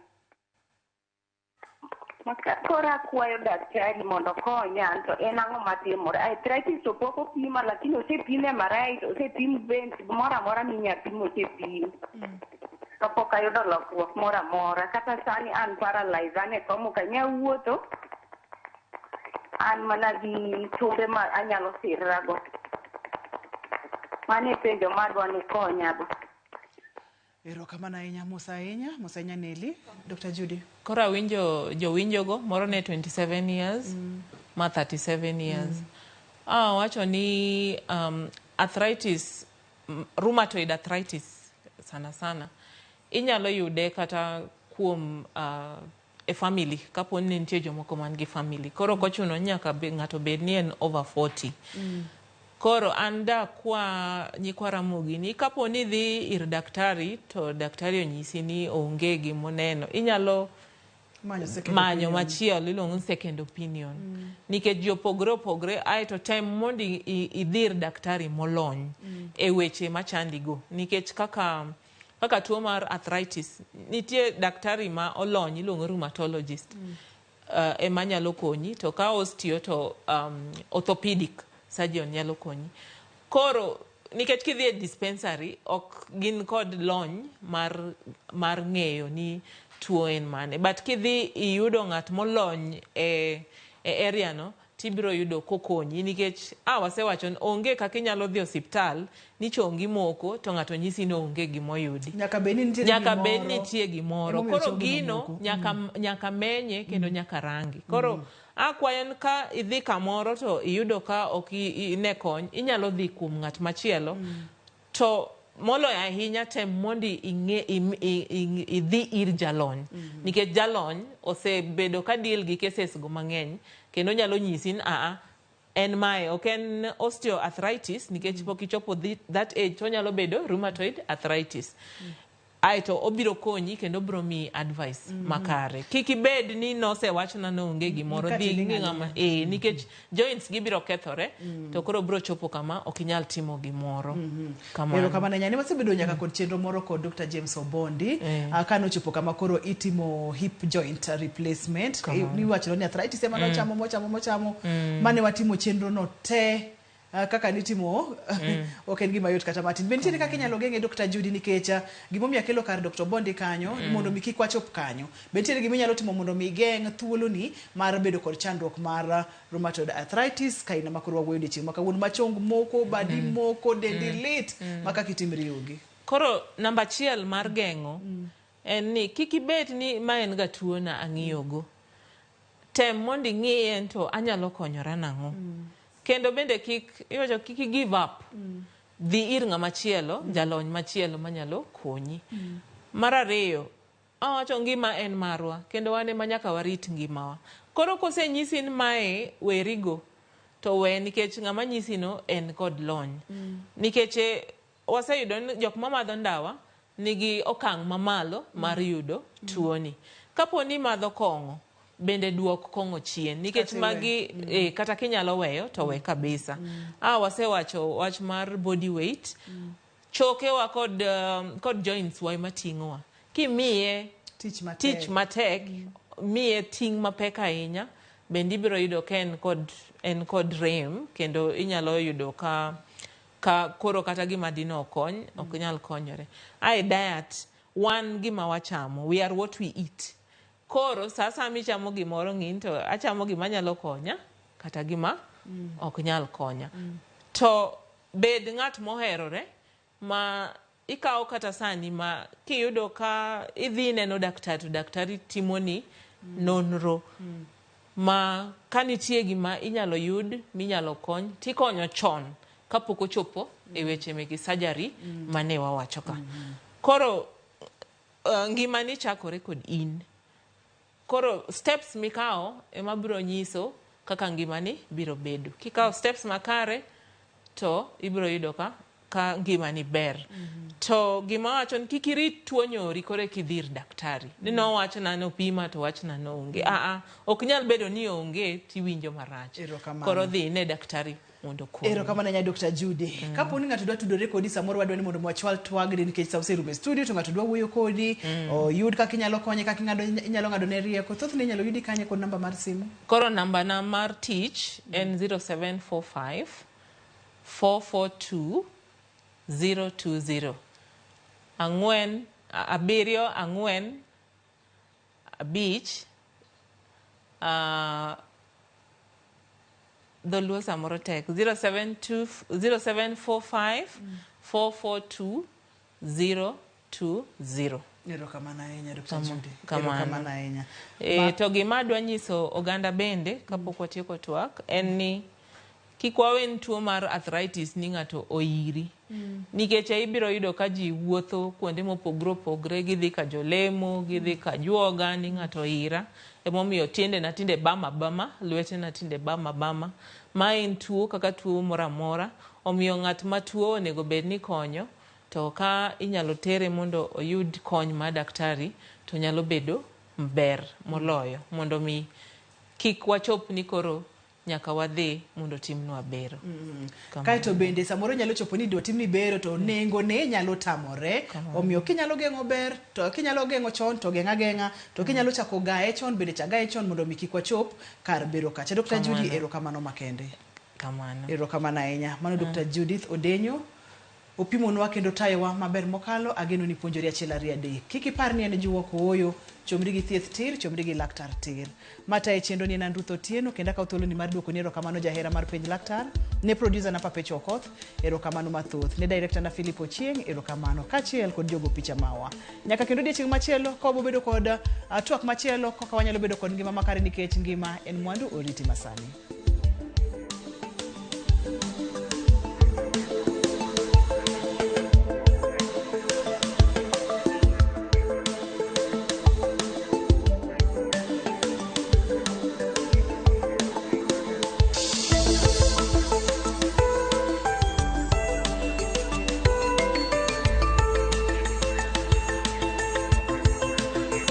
Maka kora kwayo daktari mondo konya to en ang'o matimore. Arthritis to pok opima lakini osepim MRI, osepim bende moro amora minya pim osepim. To pok ayudo lokruok moro amora. Kata sani an paralyzed, an e komo kanya wuotho. An mana gi tumbe ma anyalo sirrago. Mane penjo marwa ni konya go. Erokamano ahinya, mos ahinya Nelly. Dr. Judy. Koro awinjo jowinjogo, moro ne 27 years, ma 37 years. Wacho ni arthritis, rheumatoid arthritis sana inyalo yude kata kuom e family kapo ni nitie jomoko man gi family koro kochuno nyaka ng'ato bed ni en over 40 koro anda kwa nyikwa Ramogi ni kapo ni dhi ir daktari to daktari onyisi ni onge gimoneno inyalo manyo machielo iluongo second opinion nikech jopogre ai to time mondi idhir daktari molony e weche machandigo nikech kaka tuo mar arthritis nitie daktari ma olony iluongo rheumatologist ema nyalo konyi to ka osteo to orthopedic surgeon nyalo konyi koro nikech kidhi e dispensary ok gin kod lony mar ng'eyo ni tuo en mane but kidhi iyudo ng'at molony e area no tibiro yudo kokonyi nikech wasewacho onge kaka inyalo dhi hospital ni chongi moko to ng'ato nyisi no onge gimoyudi nyaka bed ni nitie gimoro koro gino nyaka menye kendo nyaka rangi koro akwayan ka idhi kamoro to iyudo ka ok ine kony inyalo dhi kuom ng'at machielo to moloyo ahinya tem mondi idhi ir jalony nikech jalony osebedo ka deal gi cases go mang'eny kendo nyalo nyisi ni en mae ok en osteoarthritis nikech pok ichopo that age to nyalo bedo rheumatoid arthritis aito obiro konyi kendo biro mi advice makare kiki bed ni nosewachna no onge gimoro dhi ng'ama nikech joints gibiro kethore to koro biro chopo kama ok inyal timo gimoro kamano kama nyani wasebedo nyaka kod chenro moro kod Dr. James Obondi kano chopo kama koro itimo hip joint replacement ni wacho ni arthritis ema no chamo mane watimo chenro no te kaka nitimo ok en gima yot kata matin bentiere kaka inyalo geng'e Dr. Judy nikech gimomiyo akelo kar Dr. Obondi kanyo mondo mi kik wachop kanyo bentiere gima inyalo timo mondo mi geng' thuolo ni mar bedo kod chandruok mar rheumatoid arthritis kaina makoro wawuoyo dichieng' maka wuon machong moko badi moko dendi lit maka kitimri ugi koro namba 1 mar geng'o en ni kik ibed ni ma en ga tuo na ang'iyogo tem mondo ing'iye to anyalo konyora nang'o kendo bende kik give up dhi ir ng'ama chielo jalony machielo manyalo konyi mar ariyo awacho ngima en marwa kendo wane manyaka warit ngimawa koro kosenyisi ni mae werigo to we nikech ng'ama nyisi no en kod lony nikech waseyudo ni jok mamadho ndawa nigi okang' mamalo mar yudo tuoni kapo ni madho kong'o bende duok kong'o chien nikech magi kata kinyalo weyo to we kabisa wasewacho wach mar body weight chokewa kod joints wa mating'owa kimiye tich matek miye ting' mapek ahinya bende ibiro yudo ka en kod rem kendo inyalo yudo ka koro kata gima dino okony ok nyal konyore diet wan gima wachamo we are what we eat koro sasa mi chamo gimoro ng'in to achamo gima nyalo konya kata gima ok nyal konya to bed ng'at moherore ma ikawo kata sani ma kiyudo ka idhi neno daktari to daktari timoni nonro ma kanitie gima inyalo yud minyalo kony tikonyo chon kapok ochopo e weche megi surgery mane wawacho ka koro ngima ni chakore kod in koro steps mikao ema biro nyiso kaka ngimani biro bedo kikao steps makare to ibiro yudo ka ngimani ber to gima wacho ni kikirit tuo nyori kore kidhir daktari ni no wacho na no pima to wacho na no onge ok nyal bedo ni onge tiwinjo marach koro dhi ne daktari mondo ko kama na Dr. Judy kapo ni ng'ato dwa tudore kodi samoro wadwa ni mondo mwachwal twagri nikech sauce room studio to ng'ato dwa wuoyo kodi yud kaka inyalo konye kaka inyalo ng'ado ne rieko thothne inyalo yudi kanye kod namba mar simu koro namba na mar tich en 0745 442 020 abiriyo ang'wen abich dholuo samoro tek 0745 442 020 erokamano ahinya Dr. Judy erokamano ahinya to gima adwa nyiso oganda bende kapok watieko twak en ni kik wawen tuo mar arthritis ni ng'ato oiri. Nikech ibiro yudo ka ji wuotho kuonde mopogre opogre, gidhi ka jolemo, gidhi ka juoga ni ng'ato ira. Emomiyo tiende na tinde bama, lwete na tinde bama. Ma en tuo kaka tuo moramora. Omiyo ng'at ma tuo onego bed ni konyo. To ka inyalo tere mondo oyud kony ma daktari, to nyalo bedo mber moloyo. Mondo mi kik wachop ni koro nyaka wadhi mondo timnwa bero. Kaito bende samoro nyalo chopo ni do timni bero to nengo ne nyalo tamore. Omiyo kinyalo geng'o ber, to kinyalo geng'o chon to geng'a geng'a, to kinyalo chako gae chon bende chagae chon mondo mi kik wachop kar bero kacha. Dr. Judy, erokamano makende. Kamano. Erokamano ahinya. Mano Dr. Judith Odenyo. Opimonwa kendo tayowa maber mokalo, ageno ni puonjori achiel ariyo adek. Kik ipar ni en juok oyo, chomri gi thieth tir, chomri gi laktar tir. Mata e chendo ni en Ruth Otieno, kenda ka thuolo ni mar duoko ni erokamano jahera mar penj laktar, ne producer na Papecho Okoth, erokamano mathoth, ne director na Philip Ochieng, erokamano, kachiel kod jogo picha mawa. Nyaka kendo odiechieng' machielo, ka wabobedo kod twak machielo, kaka wanyalo bedo kod ngima makare nikech ngima en mwandu, oriti masani.